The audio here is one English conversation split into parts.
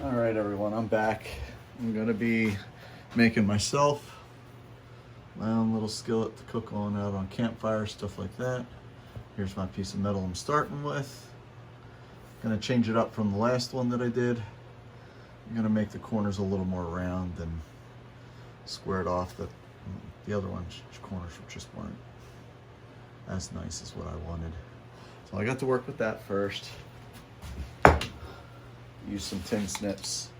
All right, everyone, I'm back. I'm gonna be making myself my own little skillet to cook on out on campfire, stuff like that. Here's my piece of metal I'm starting with. Gonna change it up from the last one that I did. I'm gonna make the corners a little more round and square it off. The other one's corners just weren't as nice as what I wanted. So I got to work with that first. Use some tin snips.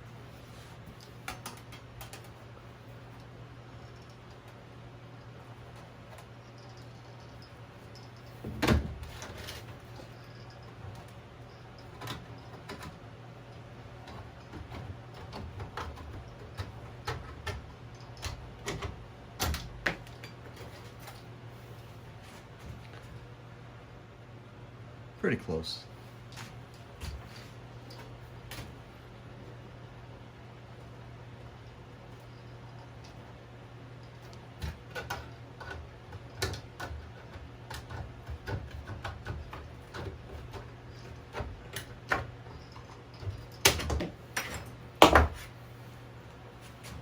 Pretty close.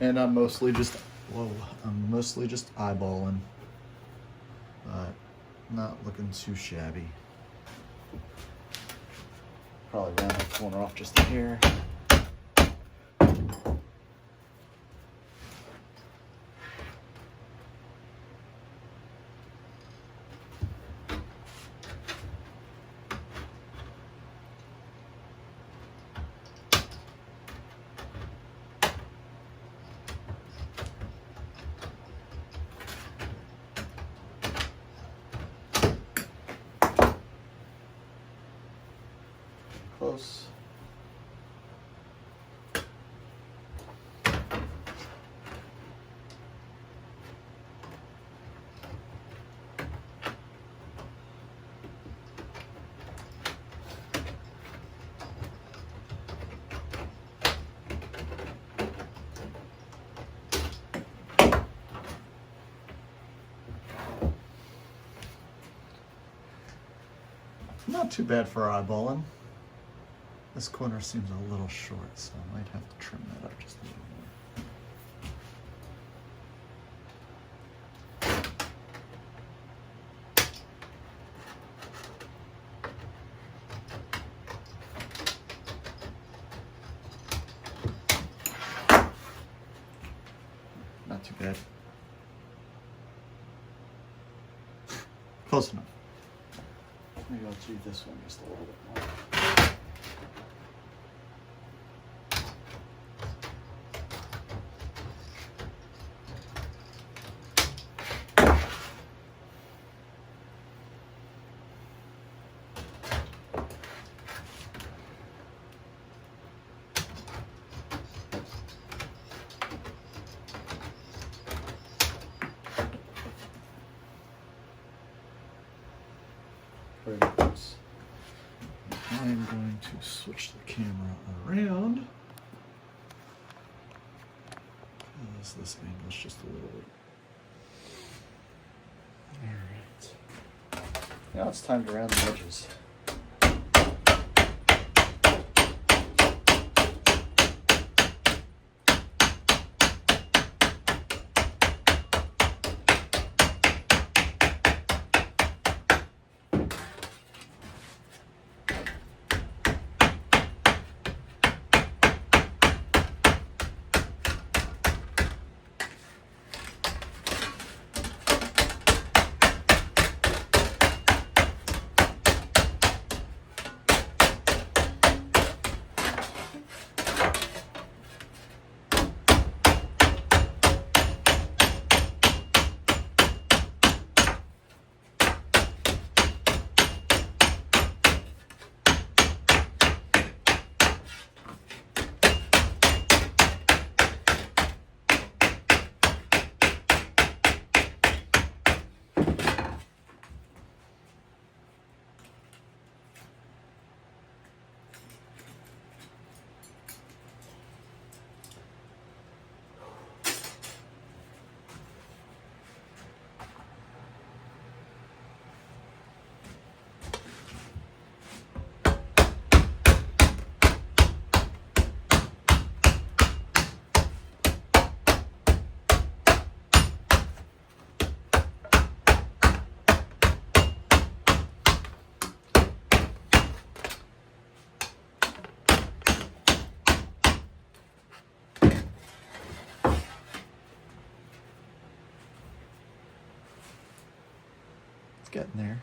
And I'm mostly just eyeballing, but not looking too shabby. Probably round the corner off just a hair. Close. Not too bad for eyeballing. This corner seems a little short, so I might have to trim that up just a little more. Not too bad. Close enough. Maybe I'll do this one just a little bit more. Very close. I'm going to switch the camera around because this angle's just a little bit. All right. Now it's time to round the edges. getting there.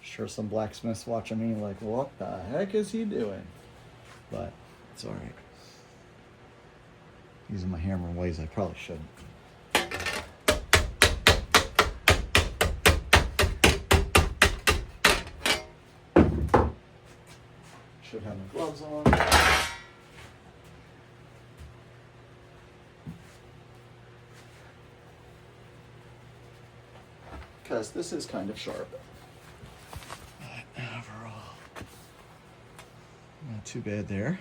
Sure, some blacksmiths watching me like, what the heck is he doing? But it's all right. Using my hammer in ways I probably shouldn't. Should have my gloves on. Because this is kind of sharp. Overall, not too bad there.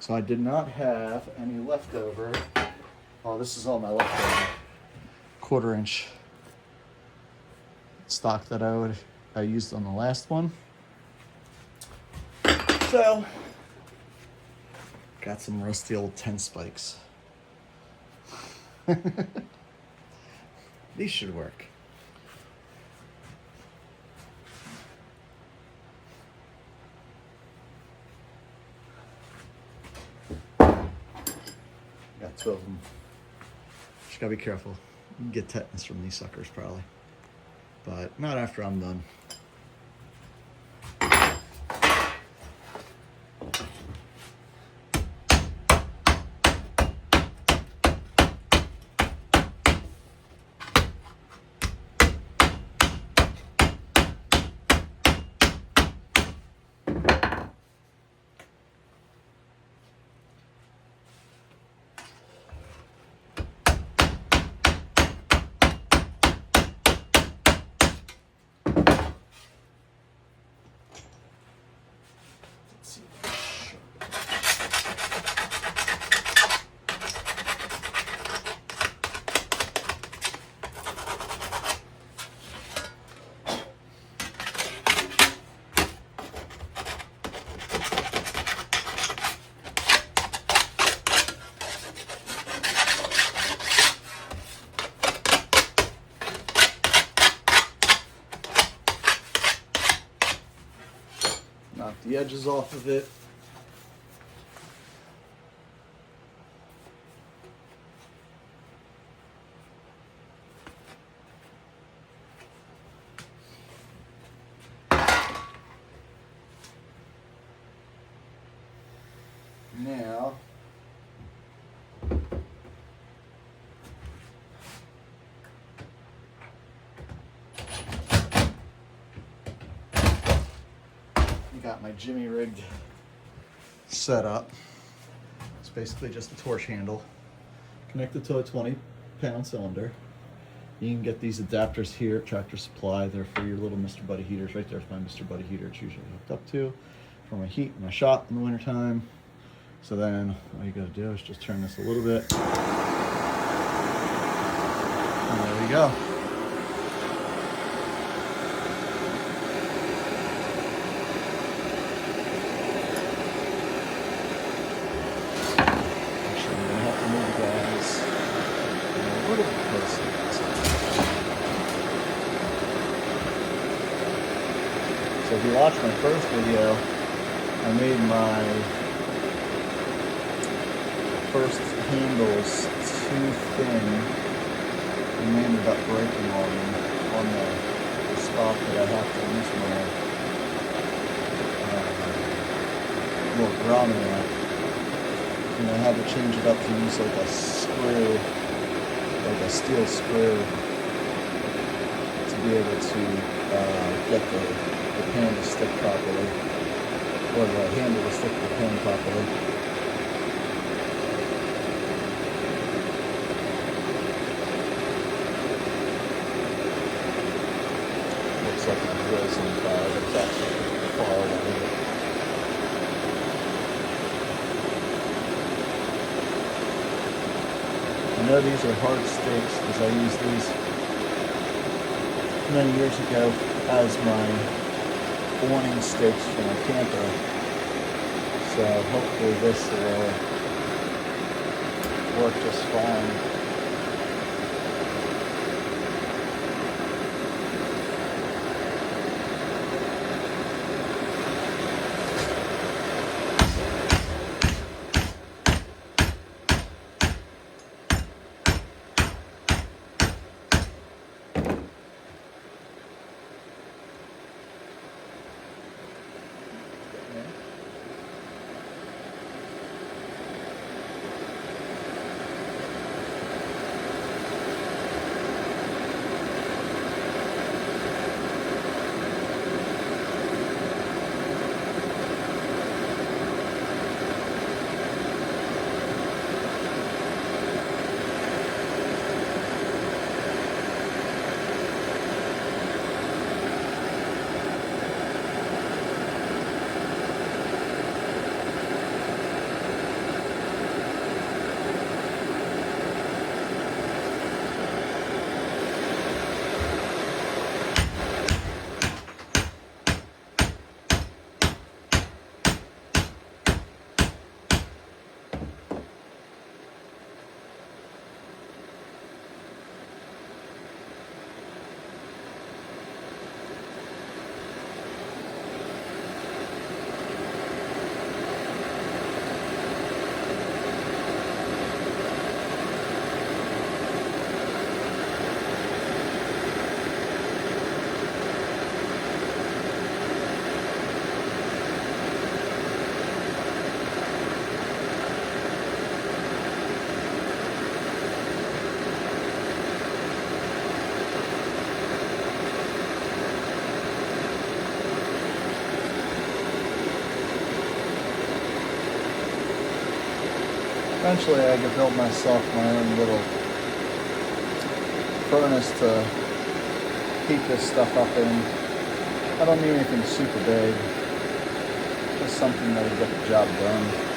So I did not have any leftover. Oh, this is all my leftover 1/4 inch stock that I used on the last one. So got some rusty old 10 spikes. These should work. Got 2 of them. Just gotta be careful. You can get tetanus from these suckers probably, but not after I'm done. Knock the edges off of it. Now, got my jimmy rigged setup. It's basically just a torch handle connected to a 20-pound cylinder. You can get these adapters here at Tractor Supply. They're for your little Mr. Buddy heaters. Right there's my Mr. Buddy heater it's usually hooked up to for my heat in my shop in the wintertime. So then all you gotta do is just turn this a little bit. And there we go. So if you watched my first video, I made my first handles too thin and they ended up breaking on the spot that I have to use my little grommet at. And I had to change it up to use like a screw, like a steel screw, to be able to get the pan to stick properly, or the handle to stick to the pan properly. Looks like a drill some fire, but it's actually far away. I know these are hard sticks because I used these many years ago as my awning stakes for my camper. So hopefully this will work just fine. eventually I could build myself my own little furnace to heat this stuff up in. I don't need anything super big, just something that'll get the job done.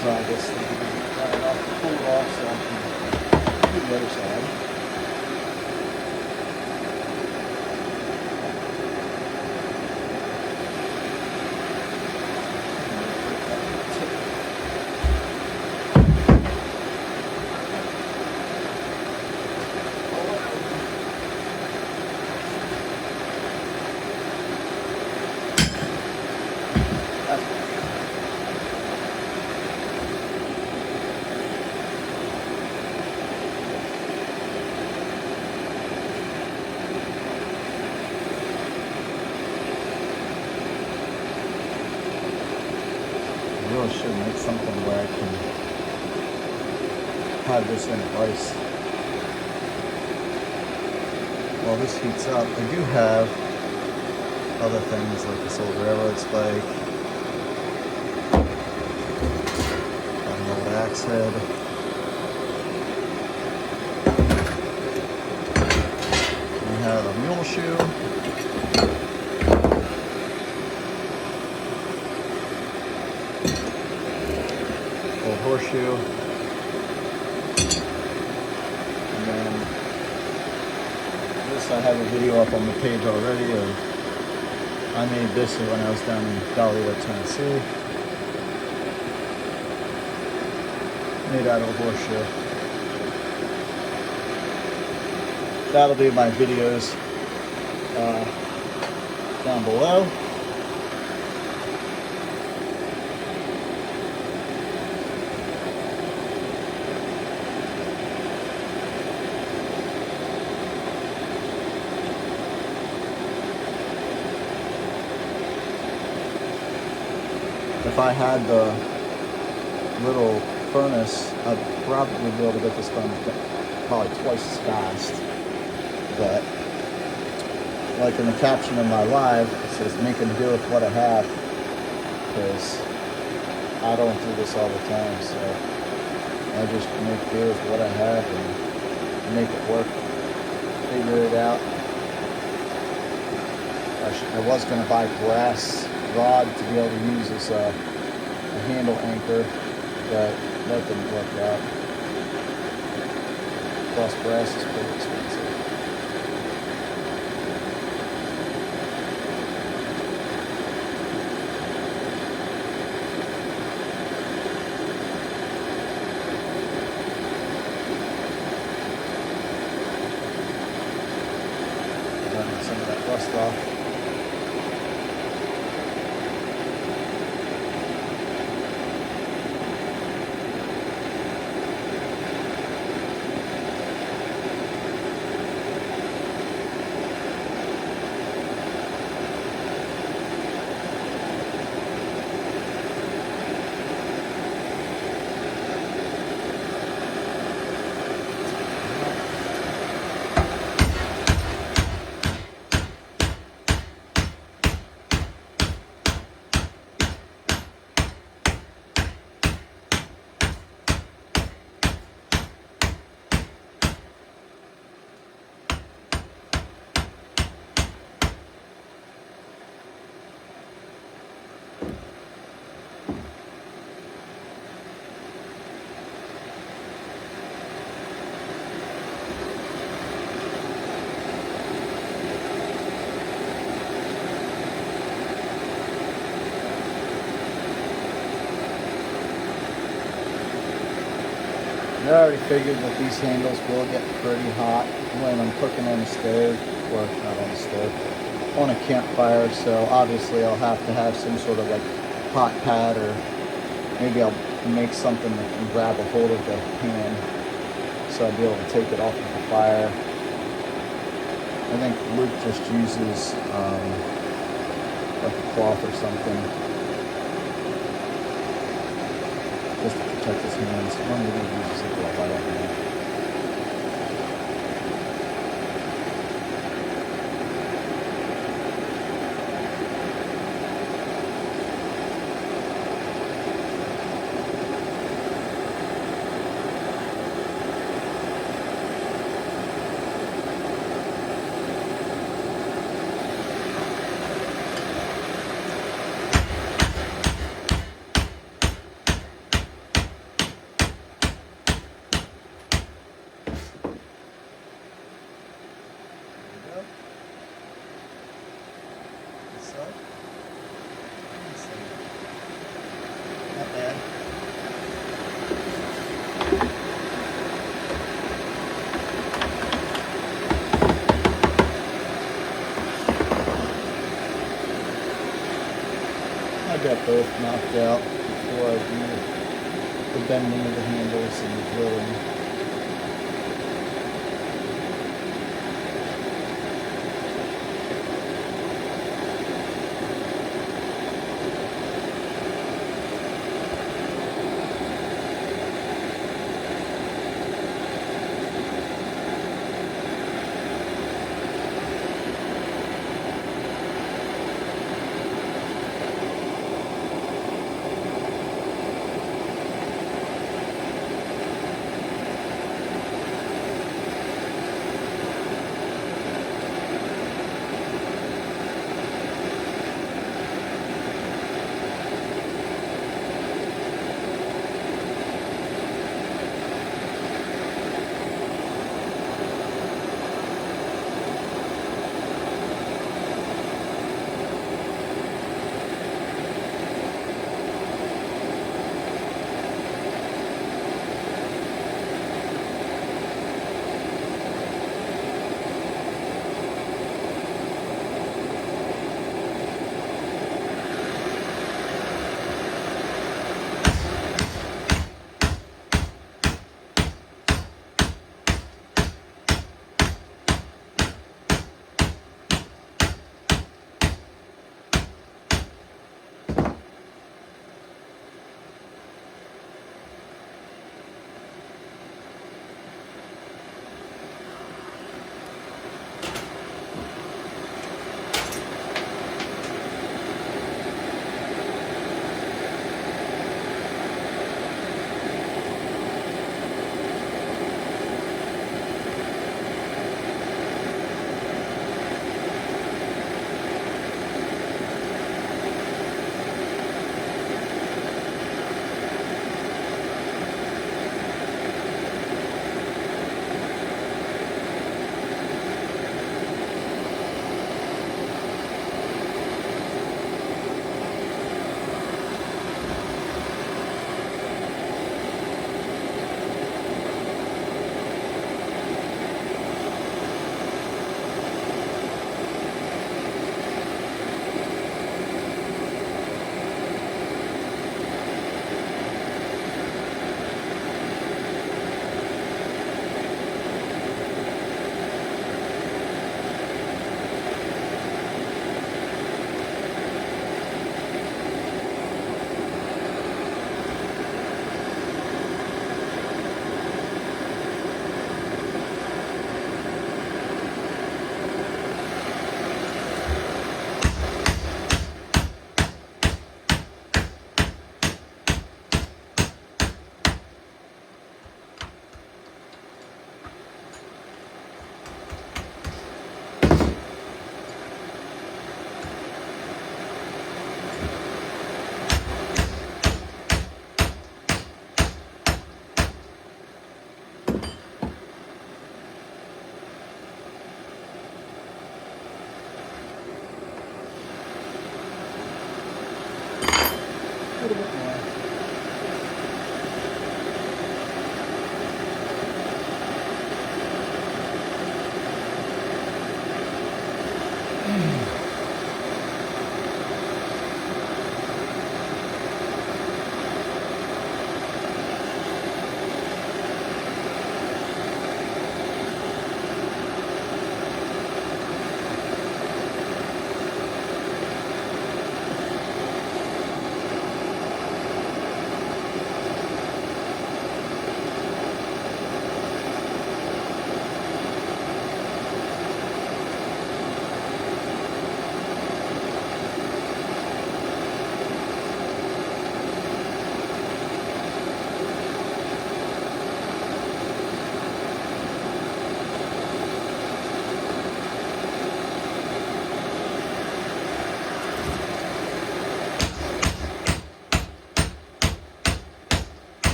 So I guess they can cut it off to pull it off so I can do the other side. I really should make something where I can have this in place. While this heats up, I do have other things like this old railroad spike, an old axe head. We have a mule shoe. Old horseshoe. And then this, I have a video up on the page already of I made this when I was down in Dollywood, Tennessee. Made out of a horseshoe. That'll be my videos down below. If I had the little furnace, I'd probably be able to get this done probably twice as fast. But like in the caption of my live, it says making do with what I have, because I don't do this all the time, so I just make do with what I have and make it work, figure it out. I was going to buy brass rod to be able to use as a handle anchor, but that didn't work out. Plus brass is pretty expensive. Running some of that rust off. I already figured that these handles will get pretty hot when I'm cooking on the stove, or not on the stove, on a campfire, so obviously I'll have to have some sort of like hot pad, or maybe I'll make something that can grab a hold of the pan so I'll be able to take it off of the fire. I think Luke just uses like a cloth or something just to protect his hands. One of these uses a glove, I don't know. Not bad. I got both knocked out before I do the bending of the handles and the drilling.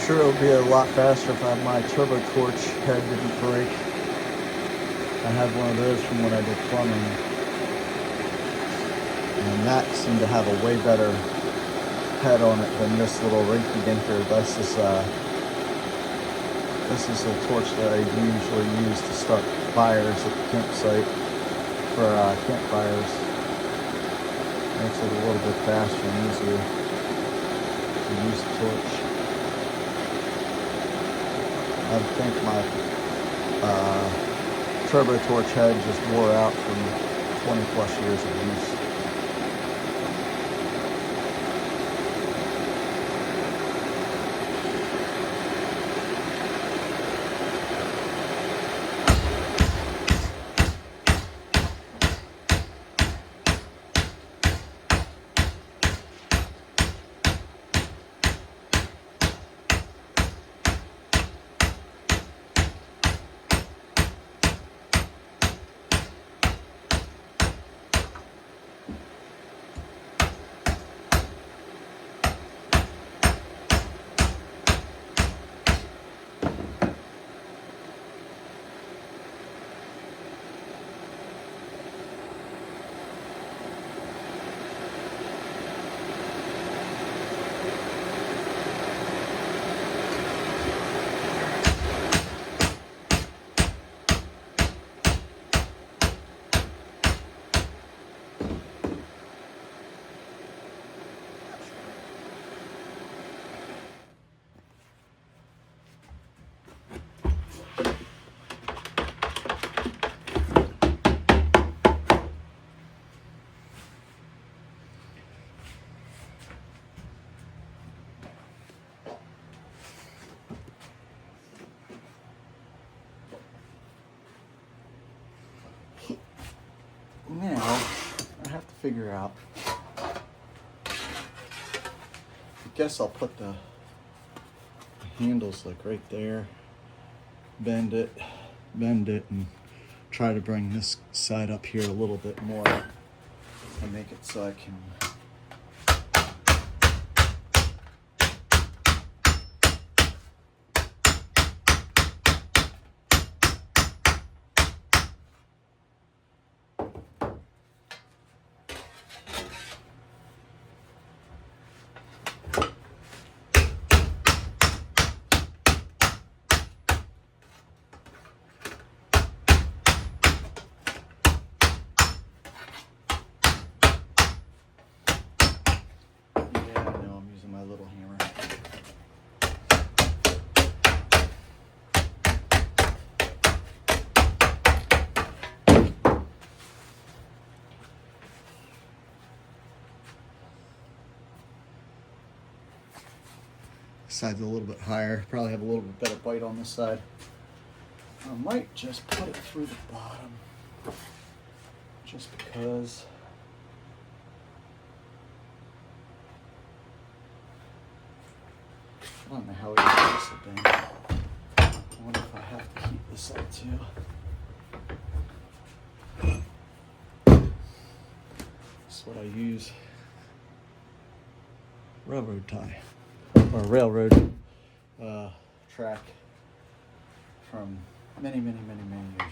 sure it'll be a lot faster if my turbo torch head didn't break. I had one of those from when I did plumbing, and that seemed to have a way better head on it than this little rinky dinker. This is a torch that I usually use to start fires at the campsite for campfires. Makes it a little bit faster and easier to use the torch. I think my turbo torch head just wore out from 20 plus years of use. Now, I have to figure out, I guess I'll put the handles like right there, bend it, and try to bring this side up here a little bit more and make it so I can side's a little bit higher. Probably have a little bit better bite on this side. I might just put it through the bottom, just because. I don't know how it this will be. I wonder if I have to heat this up too. That's what I use. Railroad tie. Or railroad track from many years ago.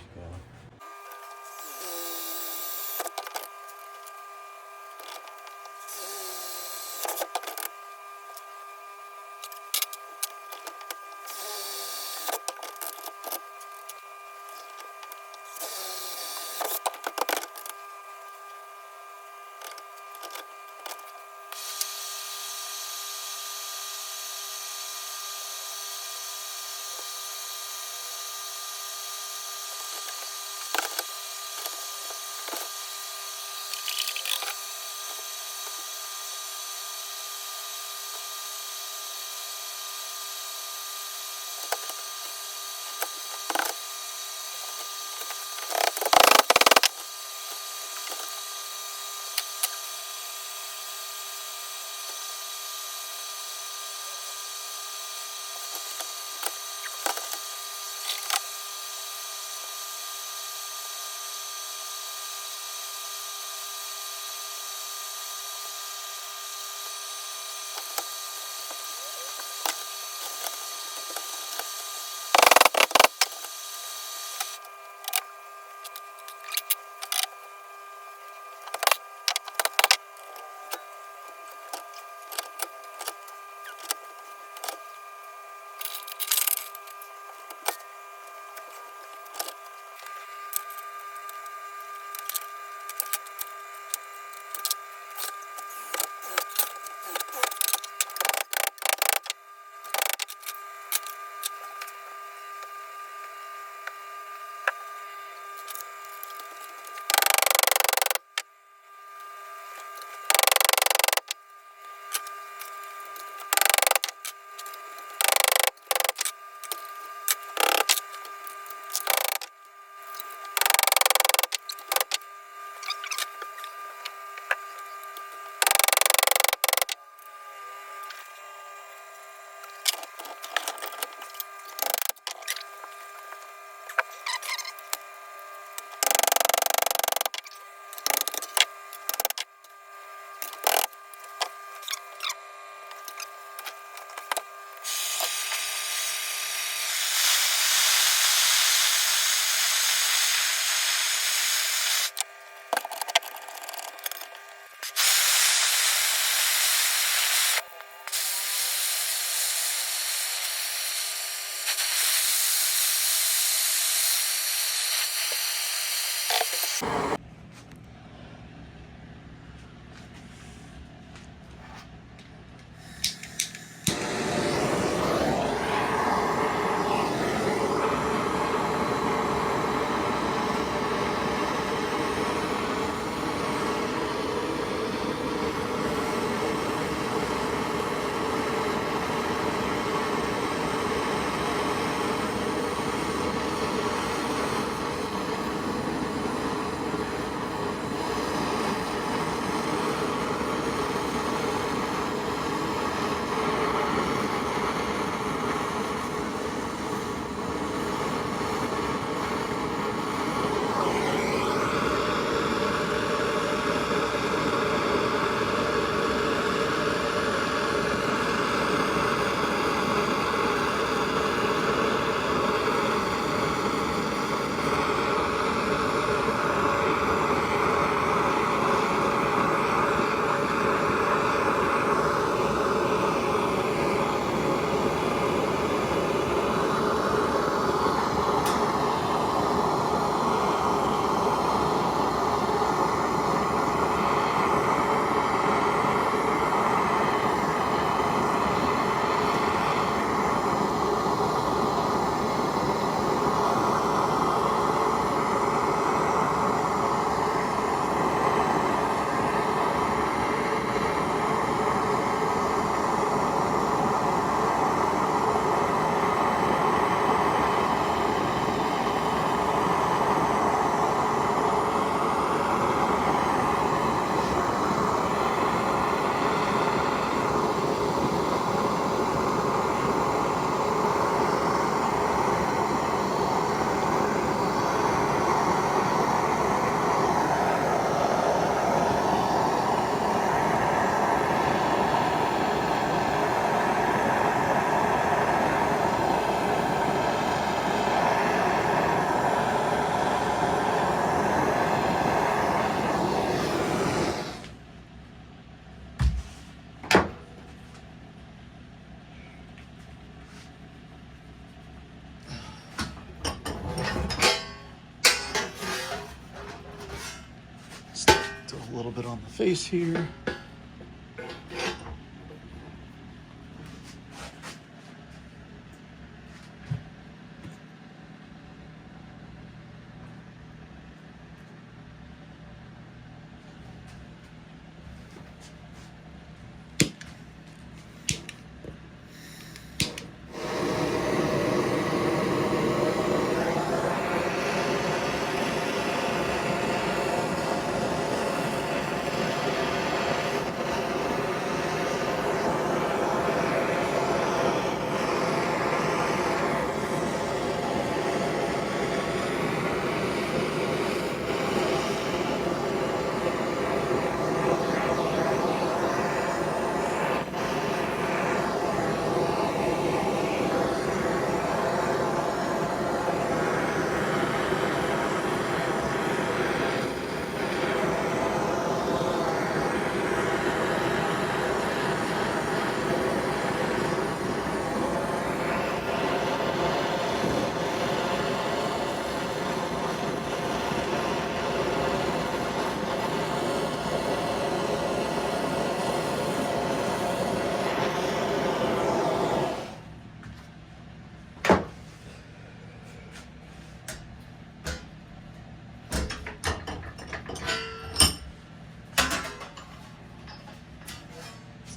a little bit on the face here.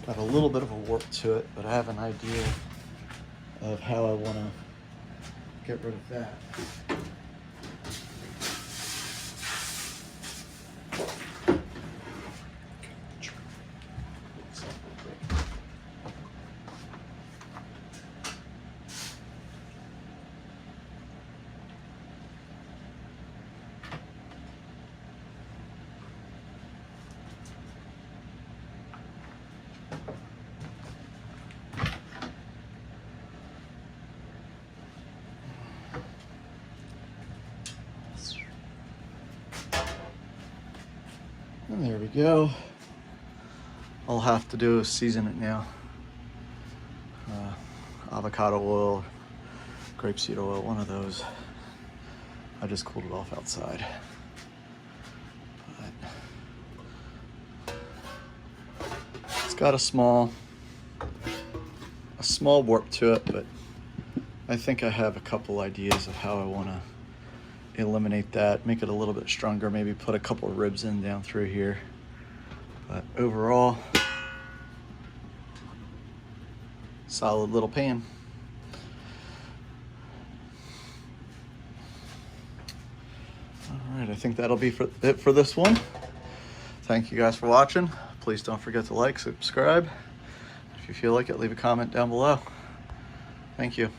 Got a little bit of a warp to it, but I have an idea of how I want to get rid of that. And there we go. All I'll have to do is season it now. Avocado oil, grapeseed oil, one of those. I just cooled it off outside. But it's got a small warp to it, but I think I have a couple ideas of how I want to eliminate that, make it a little bit stronger, maybe put a couple of ribs in down through here. But overall, solid little pan. All right, I think that'll be it for this one. Thank you guys for watching. Please don't forget to like, subscribe. If you feel like it, leave a comment down below. Thank you.